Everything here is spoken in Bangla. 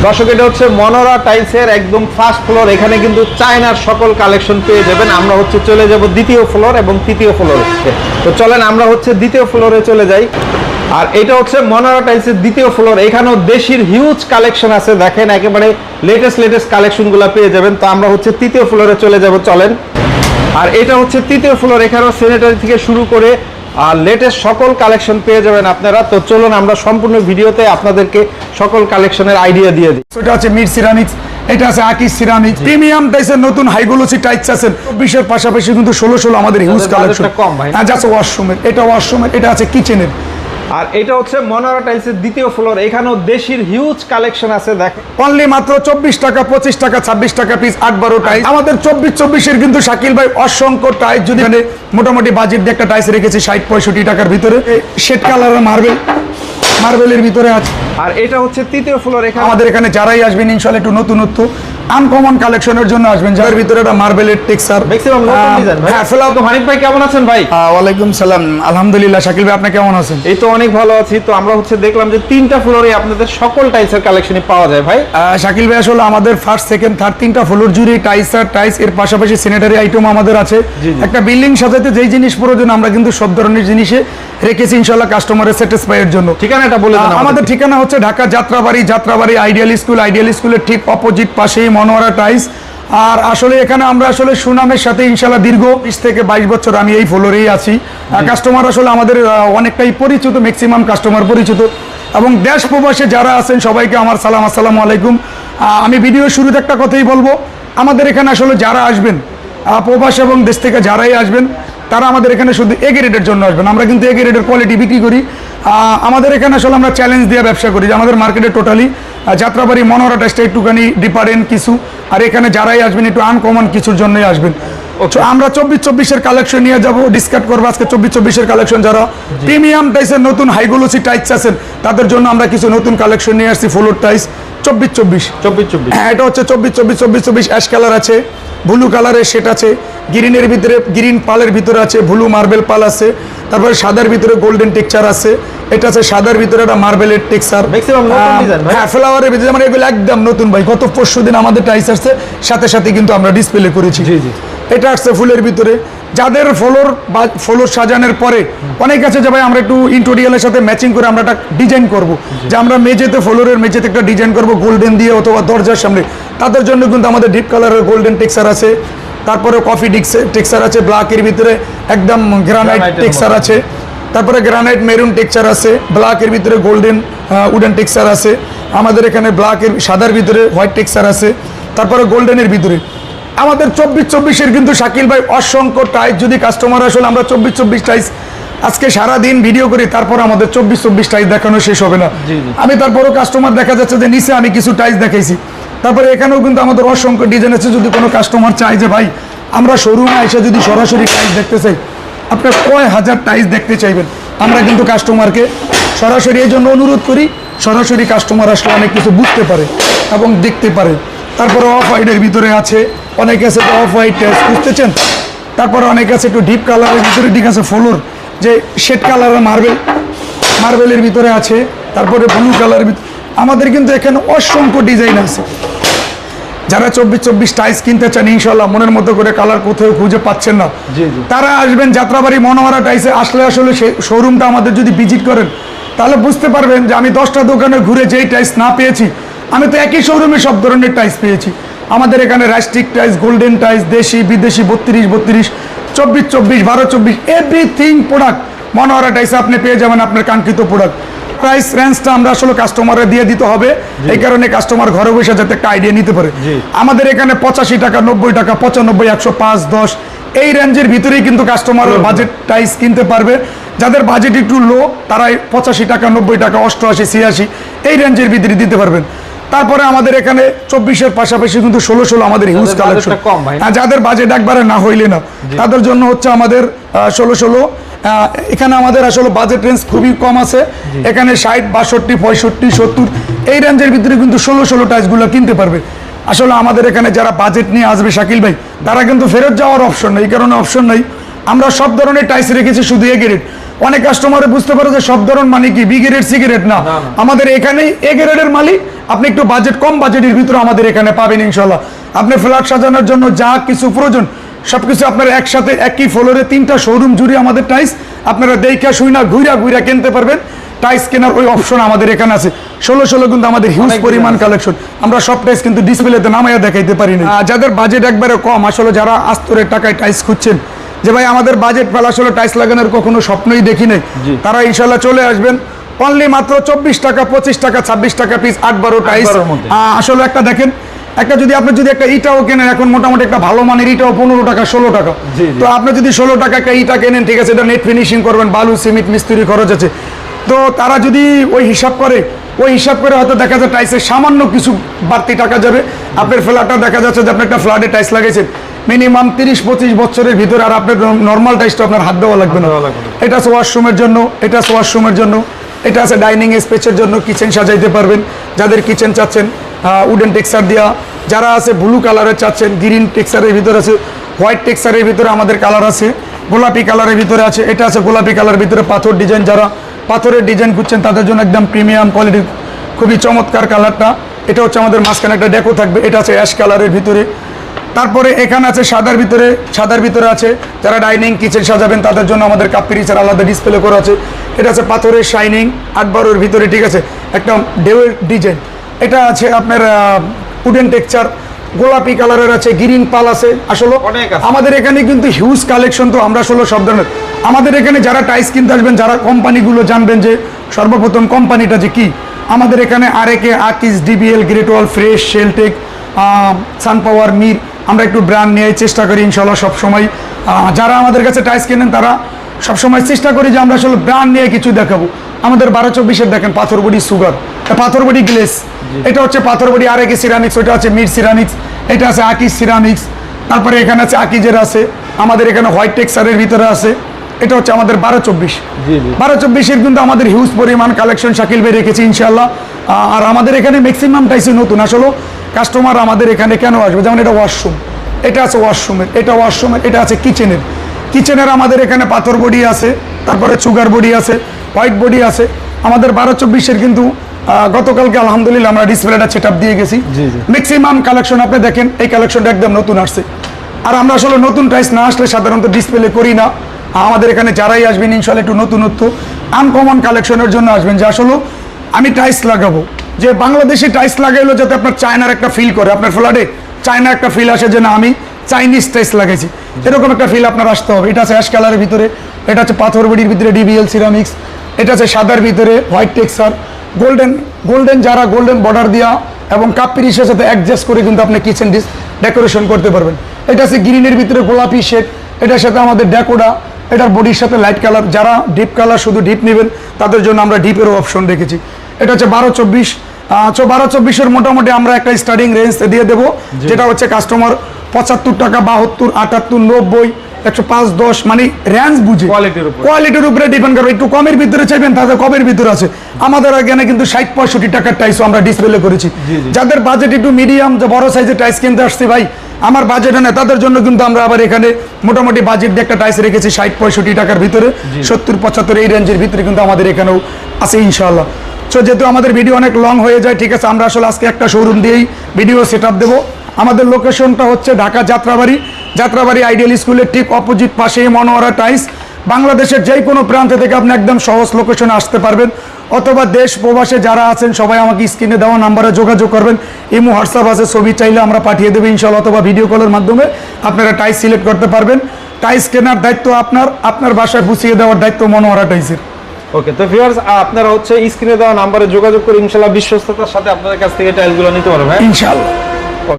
দর্শক, এটা হচ্ছে মনোরা টাইলসের একদম ফার্স্ট ফ্লোর। এখানে কিন্তু চায়নার সকল কালেকশন পেয়ে যাবেন। আমরা হচ্ছে চলে যাব দ্বিতীয় ফ্লোর এবং তৃতীয় ফ্লোরে। তো চলেন আমরা হচ্ছে দ্বিতীয় ফ্লোরে চলে যাই। আর এটা হচ্ছে মনোরা টাইলসের দ্বিতীয় ফ্লোর। এখানেও দেশির হিউজ কালেকশন আছে, দেখেন একেবারে লেটেস্ট কালেকশনগুলো পেয়ে যাবেন। তো আমরা হচ্ছে তৃতীয় ফ্লোরে চলে যাব, চলেন। আর এটা হচ্ছে তৃতীয় ফ্লোর। এখানেও স্যানিটারি থেকে শুরু করে আর লেটেস্ট সকল কালেকশন পেয়ে যাবেন আপনারা। তো চলুন আমরা সম্পূর্ণ ভিডিওতে আপনাদেরকে সকল কালেকশনের আইডিয়া দিয়ে দিই। এটা হচ্ছে মিড সিরামিক্স, এটা আছে আকিস সিরামিক্স, প্রিমিয়াম টাইসের নতুন হাইগ্লোসি টাইলস আছে 20 পাশাপাশি কিন্তু 16 আমাদের হিউজ কালেকশন কম ভাই। আছে ওয়াশরুমের, এটা ওয়াশরুমের, এটা আছে কিচেনের। আর এটা হচ্ছে মনোরা টাইলসের দ্বিতীয় ফ্লোর। এখানেও দেশির হিউজ কালেকশন আছে, দেখেন অনলি মাত্র 24 টাকা, 25 টাকা, 26 টাকা পিস 8-12 টাইলস। আমাদের 24-24 কিন্তু শাকিল ভাই অসংখ্য টাইলস, যদি মোটামুটি বাজেট দিয়ে একটা টাইলস রেখেছি 60-65 টাকার ভিতরে, শেড কালারের মার্বেলের ভিতরে আছে। আর এটা হচ্ছে তৃতীয় ফ্লোর। এখানে আমাদের এখানে যারাই আসবেন ইনশাআল্লাহ একটু নতুনত্ব আনকমন কালেকশনের জন্য আসবেন, যার ভিতরে একটা মার্বেলের টেক্সচার ম্যাক্সিমাম নতুন ডিজাইন। ভাই আসসালামু আলাইকুম, হানিফ ভাই কেমন আছেন ভাই? ওয়ালাইকুম সালাম, আলহামদুলিল্লাহ। শাকিল ভাই আপনি কেমন আছেন? এই তো অনেক ভালো আছি। তো আমরা হচ্ছে দেখলাম যে তিনটা ফ্লোরে আপনাদের সকল টাইলসের কালেকশনই পাওয়া যায় ভাই। শাকিল ভাই আসলে আমাদের ফার্স্ট, সেকেন্ড, থার্ড তিনটা ফ্লোর জুড়ে টাইলস এর পাশাপাশি স্যানিটারি আইটেম আমাদের আছে। একটা বিল্ডিং সাজাতে যেই জিনিস প্রয়োজন আমরা কিন্তু সব ধরনের জিনিসে রেখেছি ইনশাআল্লাহ কাস্টমারের স্যাটিসফাইয়ের জন্য। ঠিকানাটা বলে দেন। আমাদের ঠিকানা হচ্ছে ঢাকা যাত্রাবাড়ি আইডিয়াল স্কুলের ঠিক অপোজিট পাশেই মনোয়ারা টাইলস। আর আসলে এখানে আমরা আসলে সুনামের সাথে ইনশাআল্লাহ দীর্ঘ 20 থেকে 22 বছর আমি এই ফ্লোরেই আছি। কাস্টমার আসলে আমাদের অনেকটাই পরিচিত, ম্যাক্সিমাম কাস্টমার পরিচিত, এবং দেশ প্রবাসে যারা আছেন সবাইকে আমার সালাম, আসসালামু আলাইকুম। আমি ভিডিও শুরুতে একটা কথাই বলবো, আমাদের এখানে আসলে যারা আসবেন প্রবাস এবং দেশ থেকে যারাই আসবেন তারা আমাদের এখানে শুধু এ গ্রেডের জন্য আসবেন। আমরা কিন্তু এ গ্রেডের কোয়ালিটি বিক্রি করি। আমাদের এখানে আসলে আমরা চ্যালেঞ্জ দিয়ে ব্যবসা করি, যে আমাদের মার্কেটে টোটালি যাত্রাবাড়ি মনোহরা টেস্টটা একটুখানি ডিফারেন্ট কিছু, আর এখানে যারাই আসবেন একটু আনকমন কিছুর জন্যই আসবেন। আমরা 24-24-এর কালেকশন নিয়ে যাব, ডিসকাস করবো আজকে 24-24-এর কালেকশন। যারা প্রিমিয়াম টাইসের নতুন হাইগ্লোসি টাইলস আছেন তাদের জন্য আমরা কিছু নতুন কালেকশন নিয়ে আসছি। ফ্লোর টাইলস 24-24, হ্যাঁ এটা হচ্ছে 24-24 অ্যাশ কালার আছে, ব্লু কালারের সেট আছে, গ্রিনের ভিতরে গ্রিন পালের ভিতরে আছে, ব্লু মার্বেল পাল আছে, তারপরে সাদার ভিতরে গোল্ডেন টেক্সচার আছে, এটা আছে সাদার ভিতরে একটা মার্বেলের টেক্সচার, ম্যাক্সিমাম নতুন ডিজাইন ভাই। হ্যাঁ ফ্লাওয়ারের ভিতরে, মানে এগুলো একদম নতুন ভাই। গত পরশুদিন আমাদের টাইলস আসছে, সাথে কিন্তু আমরা ডিসপ্লে করেছি। এটা আসছে ফুলের ভিতরে। যাদের ফ্লোর সাজানোর পরে অনেক আছে যে ভাই আমরা একটু ইন্টেরিয়রের সাথে ম্যাচিং করে আমরা একটা ডিজাইন করব, যে আমরা ফ্লোরের মেঝেতে একটা ডিজাইন করব গোল্ডেন দিয়ে অথবা দরজার সামনে, তাদের জন্য কিন্তু আমাদের ডিপ কালারের গোল্ডেন টেক্সচার আছে। তারপরে কফি টেক্সচার আছে, ব্ল্যাকের ভিতরে একদম গ্রানাইট টেক্সচার আছে, তারপরে গ্রানাইট মেরুন টেক্সচার আছে, ব্ল্যাকের ভিতরে গোল্ডেন উডেন টেক্সচার আছে। আমাদের এখানে সাদার ভিতরে হোয়াইট টেক্সচার আছে, তারপরে গোল্ডেনের ভিতরে। আমাদের 24-24-এর কিন্তু শাকিল ভাই অসংখ্য টাইলস, যদি কাস্টমার আসলে আমরা 24-24 টাইলস আজকে সারাদিন ভিডিও করি, তারপর আমাদের 24-24 টাইলস দেখানো শেষ হবে না। আমি তারপরও কাস্টমার দেখা যাচ্ছে যে নিচে আমি কিছু টাইলস দেখাইছি, তারপরে এখানেও কিন্তু আমাদের অসংখ্য ডিজাইন আছে। যদি কোনো কাস্টমার চাই যে ভাই আমরা শোরুমে এসে যদি সরাসরি টাইলস দেখতে চাই, আপনার কয় হাজার টাইলস দেখতে চাইবেন, আমরা কিন্তু কাস্টমারকে সরাসরি এই জন্য অনুরোধ করি, সরাসরি কাস্টমার আসলে অনেক কিছু বুঝতে পারে এবং দেখতে পারে। তারপরে অফ হোয়াইটের ভিতরে আছে, অনেকে আছে অফ হোয়াইট টাইলস খুঁজতেছেন, তারপরে অনেকে আছে একটু ডিপ কালারের ভিতরে, ঠিক আছে ফ্লোর যে শেড কালারের মার্বেলের ভিতরে আছে, তারপরে ব্লু কালারের ভিতরে। আমাদের কিন্তু এখানে অসংখ্য ডিজাইন আছে। যারা 24-24 টাইলস কিনতে চান ইনশাআল্লাহ, মনের মতো করে কালার কোথাও খুঁজে পাচ্ছেন না, তারা আসবেন যাত্রাবাড়ি মনোহরা টাইলসে। আসলে শোরুমটা আমাদের যদি ভিজিট করেন তাহলে বুঝতে পারবেন যে আমি 10টা দোকানে ঘুরে যেই টাইলস না পেয়েছি, আমি তো একই শোরুমে সব ধরনের টাইলস পেয়েছি। আমাদের এখানে রাস্টিক টাইলস, গোল্ডেন টাইলস, দেশি বিদেশি 32-32, 24-24, 12-24 এভরিথিং প্রোডাক্ট মনোহরা টাইলসে আপনি পেয়ে যাবেন আপনার কাঙ্ক্ষিত প্রোডাক্ট। প্রাইস রেঞ্জটা আমরা আসলে কাস্টমারে দিয়ে দিতে হবে, এই কারণে কাস্টমার ঘরে বসে যাতে একটা আইডিয়া নিতে পারে। আমাদের এখানে 85 টাকা, 90 টাকা, 95, 105, 10 এই রেঞ্জের ভিতরেই কিন্তু কাস্টমার বাজেট টাইলস কিনতে পারবে। যাদের বাজেট একটু লো তারা 85 টাকা, 90 টাকা, 88, 86 এই রেঞ্জের ভিতরে দিতে পারবেন। তারপরে আমাদের এখানে 24-এর পাশাপাশি কিন্তু 16 আমাদের হিউজ কালেকশন। যাদের বাজেট একবারে না হইলে না, তাদের জন্য হচ্ছে আমাদের 16। এখানে আমাদের আসলে বাজেট রেঞ্জ খুবই কম আছে। এখানে 60, 62, 65, 70 এই রেঞ্জের ভিতরে কিন্তু 16 টাইলসগুলো কিনতে পারবে। আসলে আমাদের এখানে যারা বাজেট নিয়ে আসবে শাকিল ভাই, তারা কিন্তু ফেরত যাওয়ার অপশন নেই, এই কারণে অপশন নেই আমরা সব ধরনের টাইস রেখেছি, শুধু এ গ্রেড। অনেক কাস্টমারে বুঝতে পারে যে সব ধরন মানে কি বি গ্রেড সি গ্রেড, না, আমাদের এখানেই এ গ্রেডের মালিক। আপনি একটু বাজেট কম বাজেটের ভিতরে আমাদের এখানে পাবেন ইনশাল্লাহ। আপনি ফ্ল্যাট সাজানোর জন্য যা কিছু প্রয়োজন সবকিছু আপনার একসাথে একই ফ্লোরে 3টা শোরুম জুড়ে আমাদের টাইস আপনারা দেখা শুই না ঘুরা কিনতে পারবেন। টাইস কেনার ওই অপশন আমাদের এখানে আছে। 16 কিন্তু আমাদের হিউজ পরিমাণ কালেকশন। আমরা সব টাইস কিন্তু ডিসপ্লেতে নামাইয়া দেখাইতে পারি না। যাদের বাজেট একবারে কম, আসলে যারা আস্তরের টাকায় টাইস খুঁজছেন যে ভাই আমাদের বাজেট ফেলা, আসলে টাইস লাগানোর কখনো স্বপ্নই দেখি নাই, তারা ইনশাল্লাহ চলে আসবেন। অনলি মাত্র 24 টাকা, 25 টাকা, 26 টাকা পিস 8-12 টাইস। আসলে একটা দেখেন, একটা যদি আপনি যদি একটা ইটাও কেনেন, এখন মোটামুটি একটা ভালো মানের ইটাও 15 টাকা 16 টাকা। তো আপনি যদি 16 টাকা একটা ইটা কেনেন, ঠিক আছে, এটা নেট ফিনিশিং করবেন, বালু সিমেন্ট মিস্ত্রি খরচ আছে, তো তারা যদি ওই হিসাব করে হয়তো দেখা যায় টাইসের সামান্য কিছু বাড়তি টাকা যাবে। আপনার ফ্ল্যাটটা দেখা যাচ্ছে যে আপনি একটা ফ্ল্যাটে টাইস লাগাইছেন মিনিমাম 30-25 বছরের ভিতরে, আর আপনার নর্মাল টাইসটা আপনার হাত দেওয়া লাগবে না। এটা আছে ওয়াশরুমের জন্য, এটা আছে ওয়াশরুমের জন্য, এটা আছে ডাইনিং স্পেসের জন্য, কিচেন সাজাইতে পারবেন। যাদের কিচেন চাচ্ছেন উডেন টেক্সচার দেওয়া, যারা আছে ব্লু কালারের চাচ্ছেন, গ্রিন টেক্সচারের ভিতরে আছে, হোয়াইট টেক্সচারের ভিতরে আমাদের কালার আছে, গোলাপি কালারের ভিতরে আছে, এটা আছে গোলাপি কালারের ভিতরে পাথর ডিজাইন। যারা পাথরের ডিজাইন খুঁজছেন তাদের জন্য একদম প্রিমিয়াম কোয়ালিটির খুবই চমৎকার কালারটা। এটা হচ্ছে আমাদের মাঝখানে একটা ডেকো থাকবে, এটা আছে অ্যাশ কালারের ভিতরে। তারপরে এখানে আছে সাদার ভিতরে আছে যারা ডাইনিং কিচেন সাজাবেন তাদের জন্য আমাদের কাপ পিরিচের আলাদা ডিসপ্লে করা আছে। এটা আছে পাথরের শাইনিং 8-12 ভিতরে, ঠিক আছে, একটা ডেওয়ের ডিজাইন। এটা আছে আপনার উডেন টেক্সচার, গোলাপি কালারের আছে, গ্রিন পাল আছে। আসলে আমাদের এখানে কিন্তু হিউজ কালেকশন। তো আমরা আসলে সব ধরনের আমাদের এখানে যারা টাইস কিনতে আসবেন, যারা কোম্পানিগুলো জানবেন যে সর্বপ্রথম কোম্পানিটা যে কি, আমাদের এখানে আরএকে, আকিস, ডিবিএল, গ্রেট ওয়াল, ফ্রেশ, শেলটেক, সানপাওয়ার, মির, আমরা একটু ব্র্যান্ড নেওয়ার চেষ্টা করি ইনশাল্লাহ সবসময়। যারা আমাদের কাছে টাইস কেনেন তারা সবসময় চেষ্টা করি যে আমরা আসলে ব্র্যান্ড নিয়ে কিছু দেখাবো। আমাদের 12-24-এর দেখেন পাথরবডি সুগার, পাথরবডি গ্লেস, এটা হচ্ছে পাথরবডি আরএকে সিরামিক্স, ওইটা আছে মির সিরামিক্স, এটা আছে আকিস সিরামিক্স। তারপরে এখানে আছে আকিজের আছে, আমাদের এখানে হোয়াইট টেক্সচারের ভিতরে আছে। এটা হচ্ছে আমাদের 12-24-এর কিন্তু আমাদের হিউজ পরিমাণ কালেকশন শাকিল ভাই রেখেছি ইনশাল্লাহ। আর আমাদের এখানে ম্যাক্সিমাম টাইসই নতুন। আসলে কাস্টমার আমাদের এখানে কেন আসবে, যেমন এটা ওয়াশরুম, এটা আছে ওয়াশরুমের, এটা আছে কিচেনের আমাদের এখানে পাথর বডি আছে, তারপরে সুগার বডি আছে, হোয়াইট বডি আছে। আমাদের 12-24-এর কিন্তু গতকালকে আলহামদুলিল্লাহ আমরা ডিসপ্লেটা সেট আপ দিয়ে গেছি। ম্যাক্সিমাম কালেকশন আপনি দেখেন, এই কালেকশনটা একদম নতুন আসছে। আর আমরা আসলে নতুন টাইস না আসলে সাধারণত ডিসপ্লে করি না। আমাদের এখানে যারাই আসবেন ইনশাল্লাহ একটু নতুনত্ব আনকমন কালেকশনের জন্য আসবেন, যে আসলে আমি টাইস লাগাবো, যে বাংলাদেশি টাইস লাগাইলো যাতে আপনার চায়নার একটা ফিল করে, আপনার ফ্ল্যাটে চায়না একটা ফিল আসে যে না আমি চাইনিজ টাইস লাগাইছি, এরকম একটা ফিল আপনার আসতে হবে। এটা আছে অ্যাশ কালারের ভিতরে, এটা আছে পাথর বডির ভিতরে ডিবিএল সিরামিক্স, এটা আছে সাদার ভিতরে হোয়াইট টেক্সচার, গোল্ডেন যারা গোল্ডেন বর্ডার দেওয়া এবং কাপ পিরিসের সাথে অ্যাডজাস্ট করে কিন্তু আপনি কিচেন ডেকোরেশন করতে পারবেন। এটা আছে গ্রিনের ভিতরে গোলাপি শেড, এটার সাথে আমাদের ডেকোডা, এটার বডির সাথে লাইট কালার। যারা ডিপ কালার শুধু ডিপ নেবেন তাদের জন্য আমরা ডিপেরও অপশন রেখেছি। এটা হচ্ছে 12-24। 12-24-এর মোটামুটি আমরা একটা স্টার্টিং রেঞ্জ দিয়ে দেবো, যেটা হচ্ছে কাস্টমার 75 টাকা, 72, 78, 90, 105, 10 মানে রেঞ্জ বুঝে কোয়ালিটির উপরে ডিপেন্ড করবে। একটু কমের ভিতরে চাইবেন তাদের কমের ভিতরে আছে। আমাদের এখানে কিন্তু 60-65 টাকার টাইসও আমরা ডিসপ্লে করেছি। যাদের বাজেট একটু মিডিয়াম, যে বড় সাইজের টাইস কিনতে আসছে ভাই আমার বাজেট নেই, তাদের জন্য কিন্তু আমরা আবার এখানে মোটামুটি বাজেট দিয়ে একটা টাইস রেখেছি 60-65 টাকার ভিতরে, 70-75 এই রেঞ্জের ভিতরে কিন্তু আমাদের এখানেও আছে ইনশাআল্লাহ। সো যেহেতু আমাদের ভিডিও অনেক লং হয়ে যায়, ঠিক আছে, আমরা আসলে আজকে একটা শোরুম দিয়েই ভিডিও সেট আপ দেবো। আমাদের লোকেশনটা হচ্ছে ঢাকা যাত্রাবাড়ি আইডিয়াল স্কুলের ঠিক অপোজিট পাশেই মনোয়ারা টাইস। বাংলাদেশের যে কোনো প্রান্ত থেকে আপনি একদম সহজ লোকেশনে আসতে পারবেন, অথবা দেশ প্রবাসে যারা আছেন সবাই আমাকে স্ক্রিনে দেওয়া নাম্বারে যোগাযোগ করবেন। ইমো হোয়াটসঅ্যাপ আছে, ছবি চাইলে আমরা পাঠিয়ে দেবো ইনশাআল্লাহ, অথবা ভিডিও কলের মাধ্যমে আপনারা টাইস সিলেক্ট করতে পারবেন। টাইস কেনার দায়িত্ব আপনার বাসায় পৌঁছিয়ে দেওয়ার দায়িত্ব মনোয়ারা টাইসের। ওকে, তো ভিউয়ার্স আপনারা হচ্ছে স্ক্রিনে দেওয়া নাম্বারে যোগাযোগ করে ইনশাআল্লাহ বিশ্বস্ততার সাথে আপনাদের কাছ থেকে টাইলগুলো নিতে পারবেন ইনশাআল্লাহ।